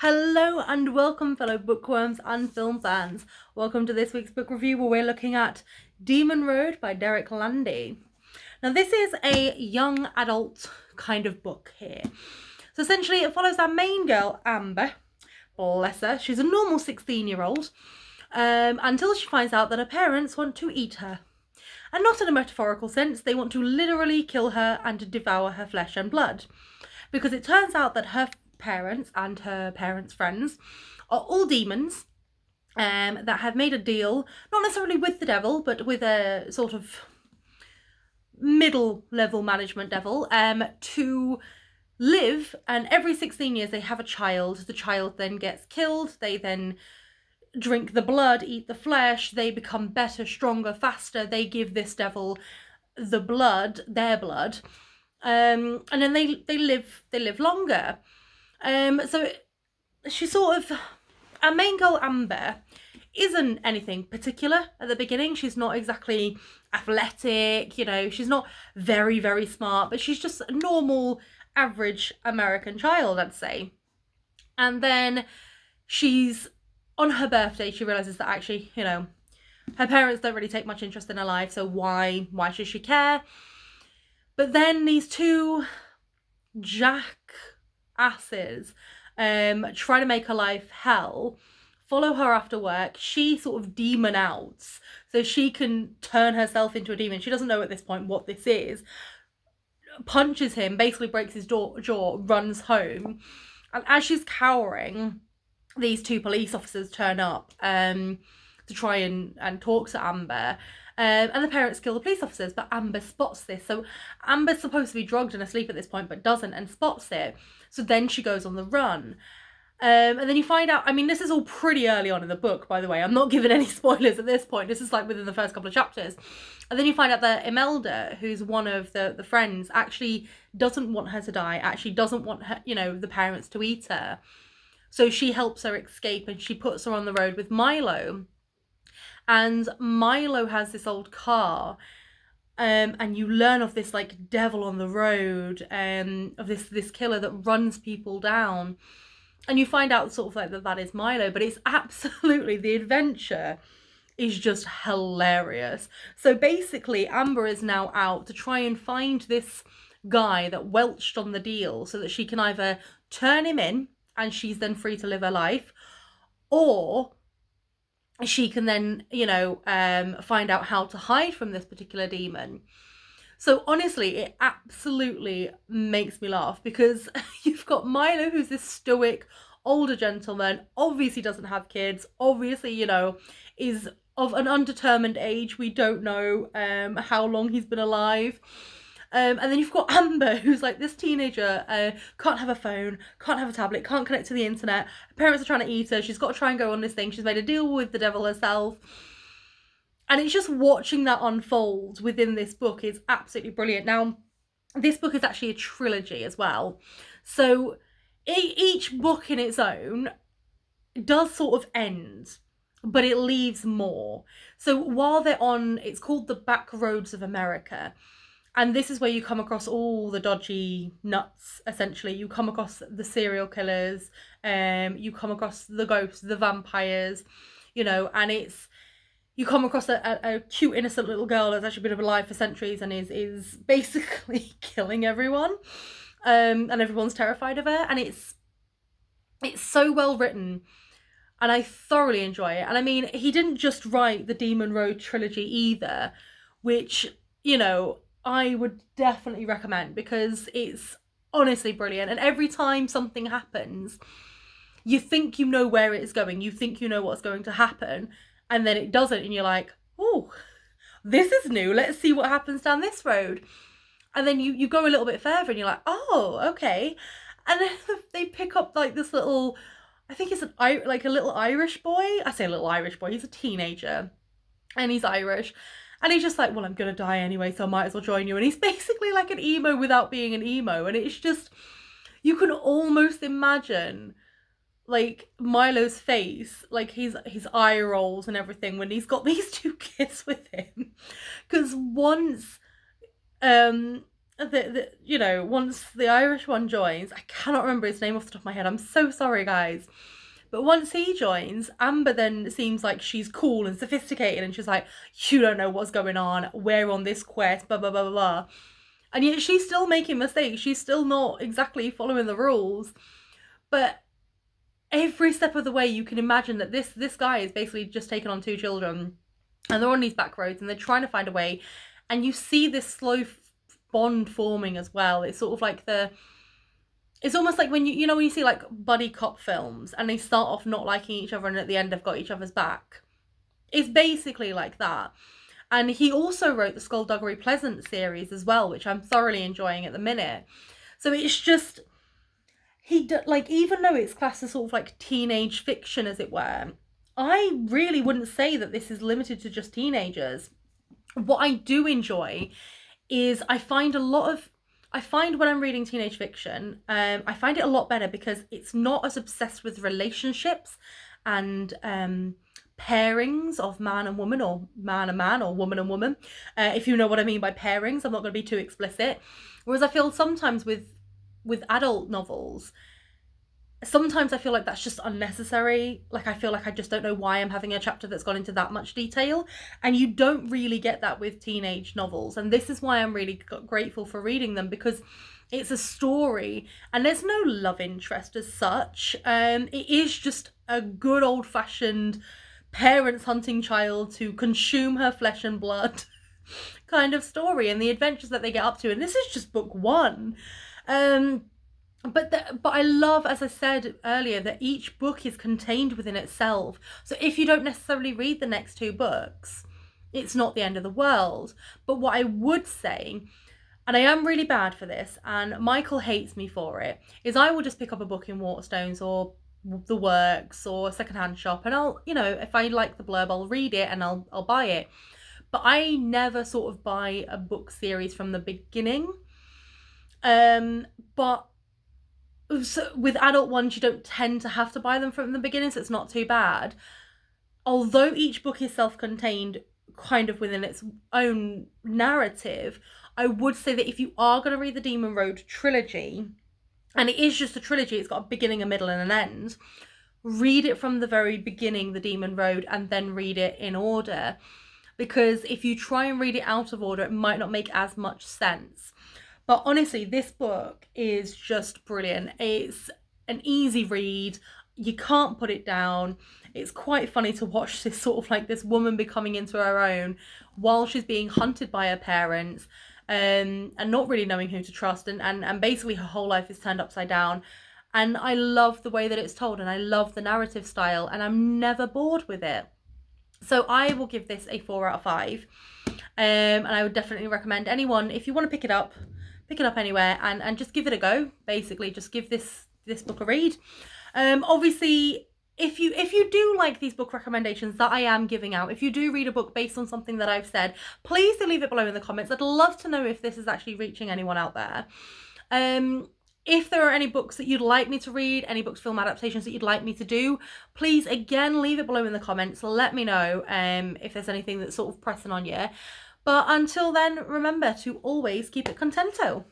Hello and welcome, fellow bookworms and film fans. Welcome to this week's book review where we're looking at Demon Road by Derek Landy. Now, this is a young adult kind of book here. So essentially, it follows our main girl, Amber. Bless her. She's a normal 16-year-old until she finds out that her parents want to eat her. And not in a metaphorical sense, they want to literally kill her and to devour her flesh and blood. Because it turns out that her parents and her parents' friends are all demons that have made a deal, not necessarily with the devil, but with a sort of middle level management devil, to live. And every 16 years they have a child. The child then gets killed. They then drink the blood, eat the flesh. They become better, stronger, faster. They give this devil the blood, their blood. And then they live longer. So she sort of, our main girl Amber isn't anything particular at the beginning. She's not exactly athletic, she's not very, very smart, but she's just a normal, average American child, I'd say. And then she's, on her birthday, she realises that actually, her parents don't really take much interest in her life, so why should she care? But then these two jackasses try to make her life hell, follow her after work. She sort of demon outs so she can turn herself into a demon. She doesn't know at this point what this is. Punches him, basically breaks his jaw, runs home. And as she's cowering, these two police officers turn up to try and talk to Amber. And the parents kill the police officers, but Amber spots this. So Amber's supposed to be drugged and asleep at this point, but doesn't and spots it. So then she goes on the run. And then you find out, this is all pretty early on in the book, by the way. I'm not giving any spoilers at this point. This is like within the first couple of chapters. And then you find out that Imelda, who's one of the friends, actually doesn't want her to die, actually doesn't want her, the parents to eat her. So she helps her escape and she puts her on the road with Milo. And Milo has this old car, and you learn of this like devil on the road, of this killer that runs people down. And you find out sort of like that is Milo, but it's absolutely, the adventure is just hilarious. So basically, Amber is now out to try and find this guy that welched on the deal so that she can either turn him in and she's then free to live her life, or she can then, find out how to hide from this particular demon. So honestly, it absolutely makes me laugh because you've got Milo, who's this stoic older gentleman, obviously doesn't have kids, obviously, is of an undetermined age. We don't know how long he's been alive. And then you've got Amber, who's like this teenager, can't have a phone, can't have a tablet, can't connect to the internet. Her parents are trying to eat her. She's got to try and go on this thing. She's made a deal with the devil herself. And it's just watching that unfold within this book is absolutely brilliant. Now, this book is actually a trilogy as well. So each book in its own does sort of end, but it leaves more. So while they're on, it's called The Back Roads of America. And this is where you come across all the dodgy nuts, essentially. You come across the serial killers, you come across the ghosts, the vampires, and it's, you come across a cute, innocent little girl that's actually been alive for centuries and is basically killing everyone. And everyone's terrified of her. And it's so well written. And I thoroughly enjoy it. And he didn't just write the Demon Road trilogy either, which, I would definitely recommend because it's honestly brilliant. And every time something happens, you think you know where it's going. You think you know what's going to happen. And then it doesn't. And you're like, oh, this is new. Let's see what happens down this road. And then you go a little bit further and you're like, oh, okay. And then they pick up like this little, I think it's a little Irish boy. I say a little Irish boy. He's a teenager and he's Irish. And he's just like, well, I'm going to die anyway, so I might as well join you. And he's basically like an emo without being an emo. And it's just, you can almost imagine like Milo's face, like his eye rolls and everything when he's got these two kids with him. Because once you know, once the Irish one joins, I cannot remember his name off the top of my head. I'm so sorry, guys. But once he joins, Amber then seems like she's cool and sophisticated, and she's like, you don't know what's going on. We're on this quest, blah, blah, blah, blah, blah. And yet she's still making mistakes. She's still not exactly following the rules. But every step of the way, you can imagine that this guy is basically just taken on 2 children, and they're on these back roads, and they're trying to find a way. And you see this slow bond forming as well. It's sort of like it's almost like when you know when you see like buddy cop films and they start off not liking each other and at the end they've got each other's back. It's basically like that. And he also wrote the Skullduggery Pleasant series as well, which I'm thoroughly enjoying at the minute. So it's just, like, even though it's classed as sort of like teenage fiction, as it were, I really wouldn't say that this is limited to just teenagers. What I do enjoy is I find when I'm reading teenage fiction, I find it a lot better because it's not as obsessed with relationships and pairings of man and woman, or man and man, or woman and woman. If you know what I mean by pairings, I'm not going to be too explicit. Whereas I feel sometimes with adult novels, sometimes I feel like that's just unnecessary. Like, I feel like I just don't know why I'm having a chapter that's gone into that much detail. And you don't really get that with teenage novels. And this is why I'm really grateful for reading them, because it's a story and there's no love interest as such. It is just a good old-fashioned parents hunting child to consume her flesh and blood kind of story, and the adventures that they get up to. And this is just book 1. But I love, as I said earlier, that each book is contained within itself. So if you don't necessarily read the next 2 books, it's not the end of the world. But what I would say, and I am really bad for this, and Michael hates me for it, is I will just pick up a book in Waterstones or the Works or a secondhand shop, and I'll, you know, if I like the blurb, I'll read it and I'll buy it. But I never sort of buy a book series from the beginning. But so with adult ones, you don't tend to have to buy them from the beginning, so it's not too bad. Although each book is self-contained, kind of within its own narrative, I would say that if you are going to read the Demon Road trilogy, and it is just a trilogy, it's got a beginning, a middle, and an end, read it from the very beginning, the Demon Road, and then read it in order. Because if you try and read it out of order, it might not make as much sense. But honestly, this book is just brilliant. It's an easy read. You can't put it down. It's quite funny to watch this sort of like this woman becoming into her own while she's being hunted by her parents, and not really knowing who to trust. And basically her whole life is turned upside down. And I love the way that it's told, and I love the narrative style, and I'm never bored with it. So I will give this a 4 out of 5. And I would definitely recommend anyone, if you want to pick it up anywhere and just give it a go. Basically, just give this book a read. Obviously, if you do like these book recommendations that I am giving out, if you do read a book based on something that I've said, please do leave it below in the comments. I'd love to know if this is actually reaching anyone out there. If there are any books that you'd like me to read, any books, film adaptations that you'd like me to do, please, again, leave it below in the comments. Let me know if there's anything that's sort of pressing on you. But until then, remember to always keep it contento.